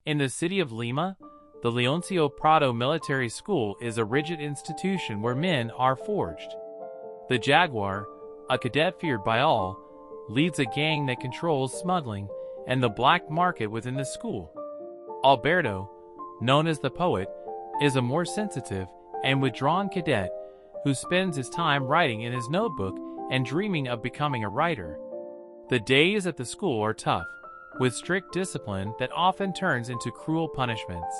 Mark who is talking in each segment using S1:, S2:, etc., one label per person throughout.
S1: In the city of Lima, the Leoncio Prado Military School is a rigid institution where men are forged. The Jaguar, a cadet feared by all, leads a gang that controls smuggling and the black market within the school. Alberto, known as the poet, is a more sensitive and withdrawn cadet who spends his time writing in his notebook and dreaming of becoming a writer. The days at the school are tough, with strict discipline that often turns into cruel punishments.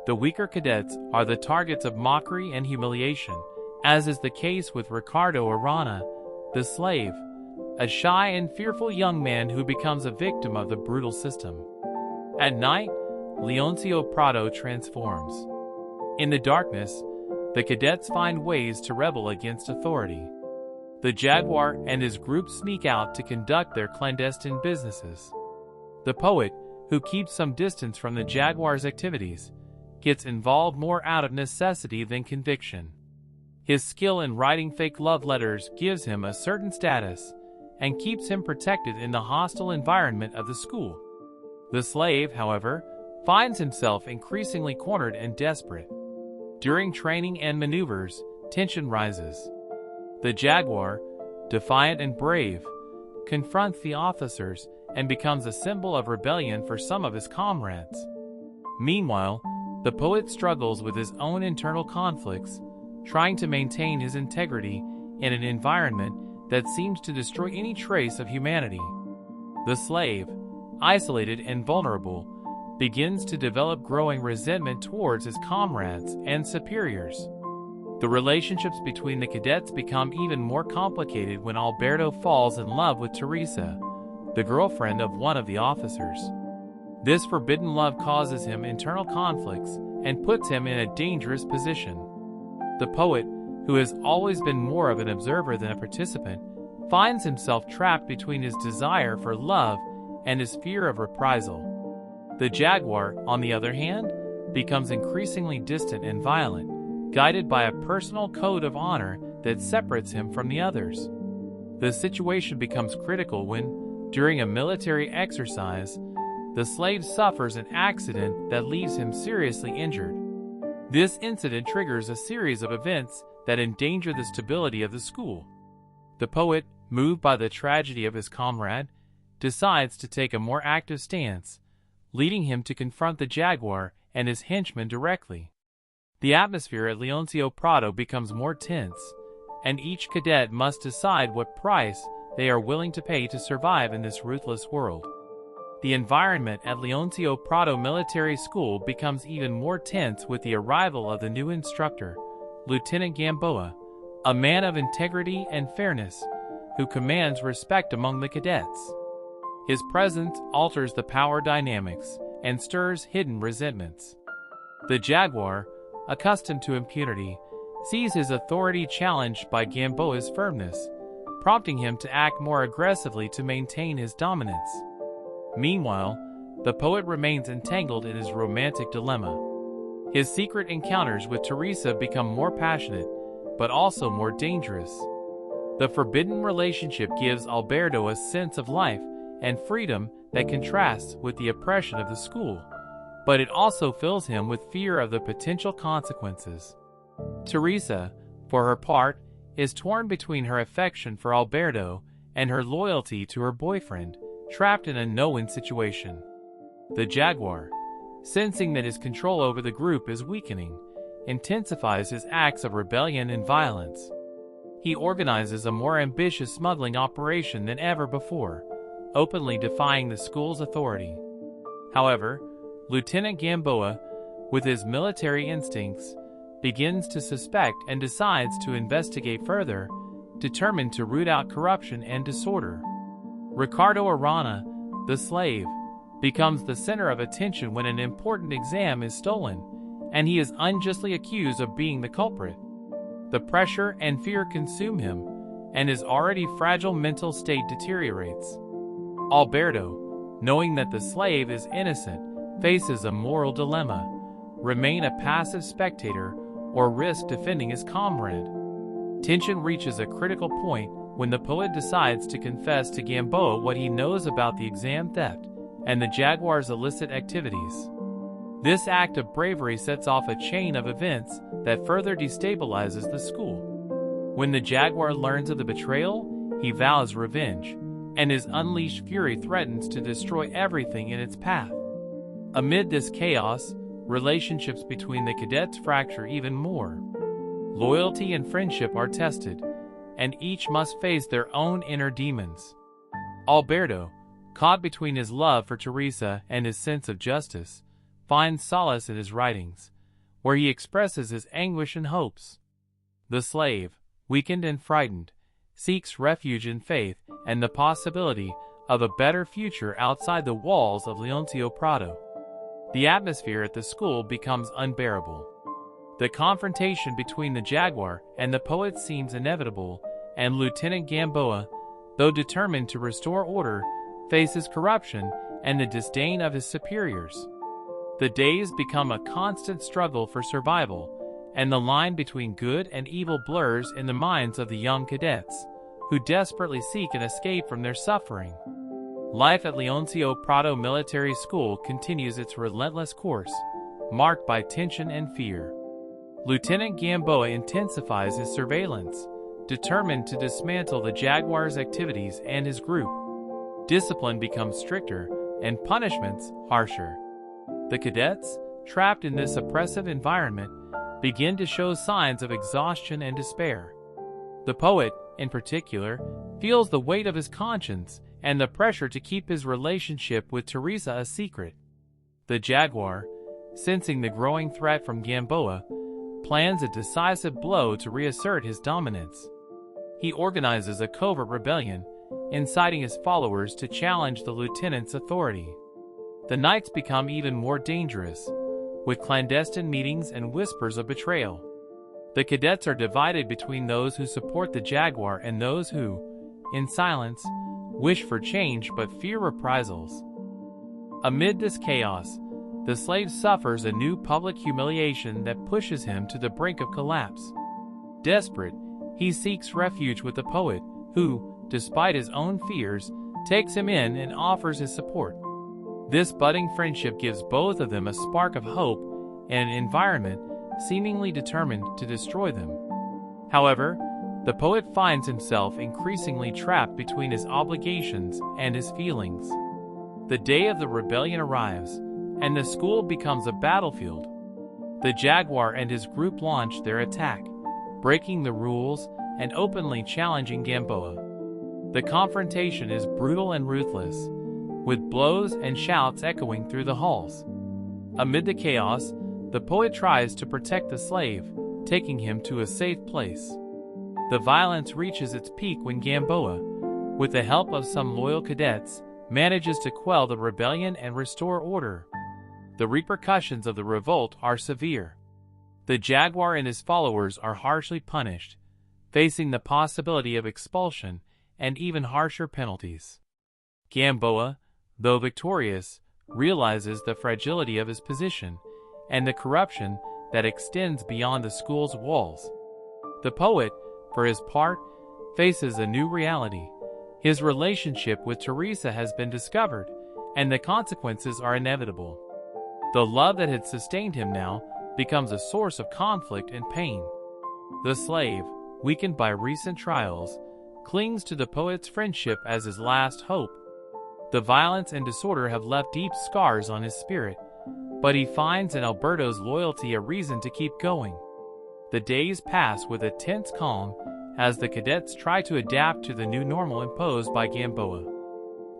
S1: The weaker cadets are the targets of mockery and humiliation, as is the case with Ricardo Arana, the slave, a shy and fearful young man who becomes a victim of the brutal system. At night, Leoncio Prado transforms. In the darkness, the cadets find ways to rebel against authority. The Jaguar and his group sneak out to conduct their clandestine businesses. The poet, who keeps some distance from the Jaguar's activities, gets involved more out of necessity than conviction. His skill in writing fake love letters gives him a certain status and keeps him protected in the hostile environment of the school. The slave, however, finds himself increasingly cornered and desperate. During training and maneuvers, tension rises. The Jaguar, defiant and brave, confronts the officers and becomes a symbol of rebellion for some of his comrades. Meanwhile, the poet struggles with his own internal conflicts, trying to maintain his integrity in an environment that seems to destroy any trace of humanity. The slave, isolated and vulnerable, begins to develop growing resentment towards his comrades and superiors. The relationships between the cadets become even more complicated when Alberto falls in love with Teresa, the girlfriend of one of the officers. This forbidden love causes him internal conflicts and puts him in a dangerous position. The poet, who has always been more of an observer than a participant, finds himself trapped between his desire for love and his fear of reprisal. The Jaguar, on the other hand, becomes increasingly distant and violent, guided by a personal code of honor that separates him from the others. The situation becomes critical when, during a military exercise, the slave suffers an accident that leaves him seriously injured. This incident triggers a series of events that endanger the stability of the school. The poet, moved by the tragedy of his comrade, decides to take a more active stance, leading him to confront the Jaguar and his henchmen directly. The atmosphere at Leoncio Prado becomes more tense, and each cadet must decide what price they are willing to pay to survive in this ruthless world. The environment at Leoncio Prado Military School becomes even more tense with the arrival of the new instructor, Lieutenant Gamboa, a man of integrity and fairness, who commands respect among the cadets. His presence alters the power dynamics and stirs hidden resentments. The Jaguar, accustomed to impunity, sees his authority challenged by Gamboa's firmness, prompting him to act more aggressively to maintain his dominance. Meanwhile, the poet remains entangled in his romantic dilemma. His secret encounters with Teresa become more passionate, but also more dangerous. The forbidden relationship gives Alberto a sense of life and freedom that contrasts with the oppression of the school, but it also fills him with fear of the potential consequences. Teresa, for her part, is torn between her affection for Alberto and her loyalty to her boyfriend, trapped in a no-win situation. The Jaguar, sensing that his control over the group is weakening, intensifies his acts of rebellion and violence. He organizes a more ambitious smuggling operation than ever before, openly defying the school's authority. However, Lieutenant Gamboa, with his military instincts, begins to suspect and decides to investigate further, determined to root out corruption and disorder. Ricardo Arana, the slave, becomes the center of attention when an important exam is stolen, and he is unjustly accused of being the culprit. The pressure and fear consume him, and his already fragile mental state deteriorates. Alberto, knowing that the slave is innocent, faces a moral dilemma: remain a passive spectator or risk defending his comrade. Tension reaches a critical point when the poet decides to confess to Gamboa what he knows about the exam theft and the Jaguar's illicit activities. This act of bravery sets off a chain of events that further destabilizes the school. When the Jaguar learns of the betrayal, he vows revenge, and his unleashed fury threatens to destroy everything in its path. Amid this chaos, relationships between the cadets fracture even more. Loyalty and friendship are tested, and each must face their own inner demons. Alberto, caught between his love for Teresa and his sense of justice, finds solace in his writings, where he expresses his anguish and hopes. The slave, weakened and frightened, seeks refuge in faith and the possibility of a better future outside the walls of Leoncio Prado. The atmosphere at the school becomes unbearable. The confrontation between the Jaguar and the poet seems inevitable, and Lieutenant Gamboa, though determined to restore order, faces corruption and the disdain of his superiors. The days become a constant struggle for survival, and the line between good and evil blurs in the minds of the young cadets, who desperately seek an escape from their suffering. Life at Leoncio Prado Military School continues its relentless course, marked by tension and fear. Lieutenant Gamboa intensifies his surveillance, determined to dismantle the Jaguar's activities and his group. Discipline becomes stricter, and punishments harsher. The cadets, trapped in this oppressive environment, begin to show signs of exhaustion and despair. The poet, in particular, feels the weight of his conscience and the pressure to keep his relationship with Teresa a secret. The Jaguar, sensing the growing threat from Gamboa, plans a decisive blow to reassert his dominance. He organizes a covert rebellion, inciting his followers to challenge the lieutenant's authority. The nights become even more dangerous, with clandestine meetings and whispers of betrayal. The cadets are divided between those who support the Jaguar and those who, in silence, wish for change but fear reprisals. Amid this chaos, the slave suffers a new public humiliation that pushes him to the brink of collapse. Desperate, he seeks refuge with the poet, who, despite his own fears, takes him in and offers his support. This budding friendship gives both of them a spark of hope in an environment seemingly determined to destroy them. However, the poet finds himself increasingly trapped between his obligations and his feelings. The day of the rebellion arrives, and the school becomes a battlefield. The Jaguar and his group launch their attack, breaking the rules and openly challenging Gamboa. The confrontation is brutal and ruthless, with blows and shouts echoing through the halls. Amid the chaos, the poet tries to protect the slave, taking him to a safe place. The violence reaches its peak when Gamboa, with the help of some loyal cadets, manages to quell the rebellion and restore order. The repercussions of the revolt are severe. The Jaguar and his followers are harshly punished, facing the possibility of expulsion and even harsher penalties. Gamboa, though victorious, realizes the fragility of his position and the corruption that extends beyond the school's walls. The poet, for his part, faces a new reality. His relationship with Teresa has been discovered, and the consequences are inevitable. The love that had sustained him now becomes a source of conflict and pain. The slave, weakened by recent trials, clings to the poet's friendship as his last hope. The violence and disorder have left deep scars on his spirit, but he finds in Alberto's loyalty a reason to keep going. The days pass with a tense calm as the cadets try to adapt to the new normal imposed by Gamboa.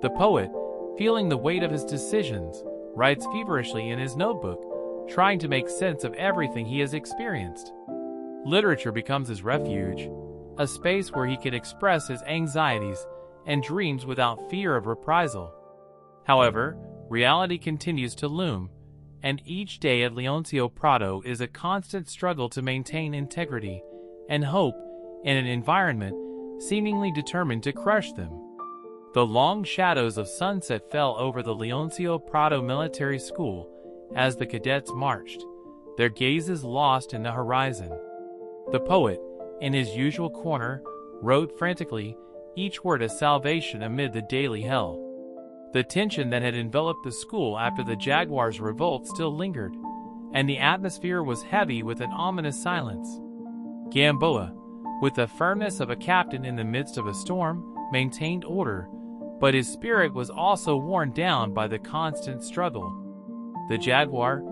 S1: The poet, feeling the weight of his decisions, writes feverishly in his notebook, trying to make sense of everything he has experienced. Literature becomes his refuge, a space where he can express his anxieties and dreams without fear of reprisal. However, reality continues to loom, and each day at Leoncio Prado is a constant struggle to maintain integrity and hope in an environment seemingly determined to crush them. The long shadows of sunset fell over the Leoncio Prado Military School as the cadets marched, their gazes lost in the horizon. The poet, in his usual corner, wrote frantically, each word a salvation amid the daily hell. The tension that had enveloped the school after the Jaguars' revolt still lingered, and the atmosphere was heavy with an ominous silence. Gamboa, with the firmness of a captain in the midst of a storm, maintained order, but his spirit was also worn down by the constant struggle. The Jaguar,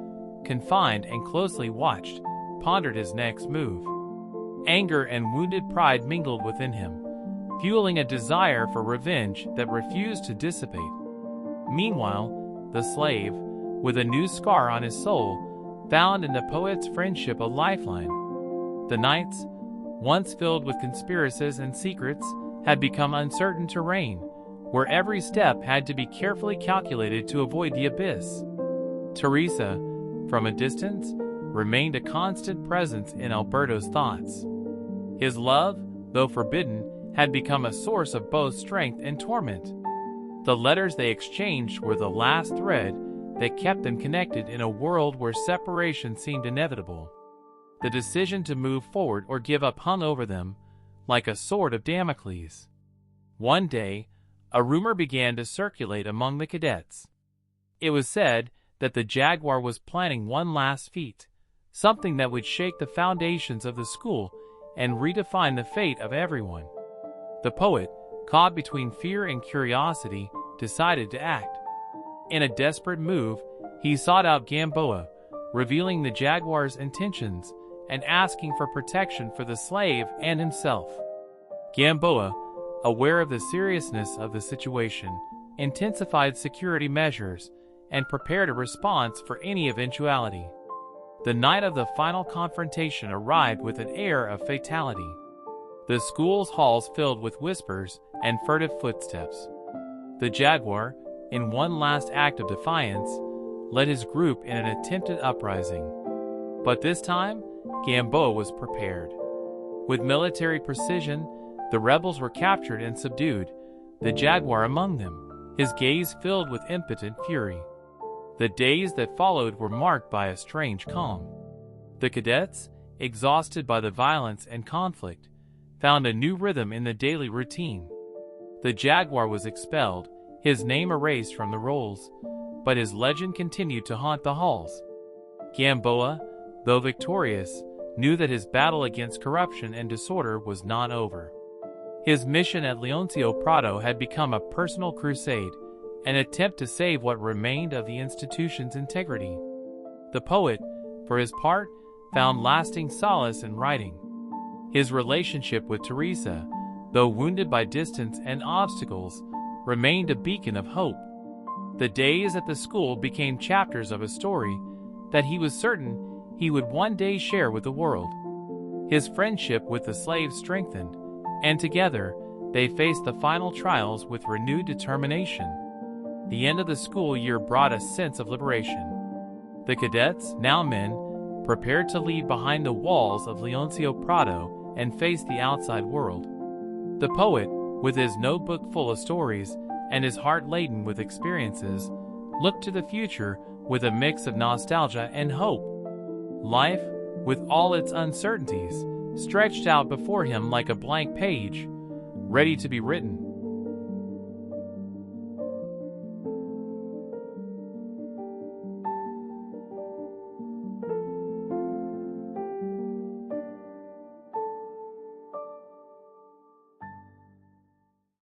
S1: confined and closely watched, pondered his next move. Anger and wounded pride mingled within him, fueling a desire for revenge that refused to dissipate. Meanwhile, the slave, with a new scar on his soul, found in the poet's friendship a lifeline. The nights, once filled with conspiracies and secrets, had become uncertain terrain, where every step had to be carefully calculated to avoid the abyss. Teresa, from a distance, remained a constant presence in Alberto's thoughts. His love, though forbidden, had become a source of both strength and torment. The letters they exchanged were the last thread that kept them connected in a world where separation seemed inevitable. The decision to move forward or give up hung over them like a sword of Damocles. One day, a rumor began to circulate among the cadets. It was said that the Jaguar was planning one last feat, something that would shake the foundations of the school and redefine the fate of everyone. The poet, caught between fear and curiosity, decided to act. In a desperate move, he sought out Gamboa, revealing the Jaguar's intentions and asking for protection for the slave and himself. Gamboa, aware of the seriousness of the situation, intensified security measures and prepared a response for any eventuality. The night of the final confrontation arrived with an air of fatality. The school's halls filled with whispers and furtive footsteps. The Jaguar, in one last act of defiance, led his group in an attempted uprising. But this time, Gamboa was prepared. With military precision, the rebels were captured and subdued, the Jaguar among them, his gaze filled with impotent fury. The days that followed were marked by a strange calm. The cadets, exhausted by the violence and conflict, found a new rhythm in the daily routine. The Jaguar was expelled, his name erased from the rolls, but his legend continued to haunt the halls. Gamboa, though victorious, knew that his battle against corruption and disorder was not over. His mission at Leoncio Prado had become a personal crusade, an attempt to save what remained of the institution's integrity. The poet, for his part, found lasting solace in writing. His relationship with Teresa, though wounded by distance and obstacles, remained a beacon of hope. The days at the school became chapters of a story that he was certain he would one day share with the world. His friendship with the slave strengthened, and together they faced the final trials with renewed determination. The end of the school year brought a sense of liberation. The cadets, now men, prepared to leave behind the walls of Leoncio Prado and face the outside world. The poet, with his notebook full of stories and his heart laden with experiences, looked to the future with a mix of nostalgia and hope. Life, with all its uncertainties, stretched out before him like a blank page, ready to be written.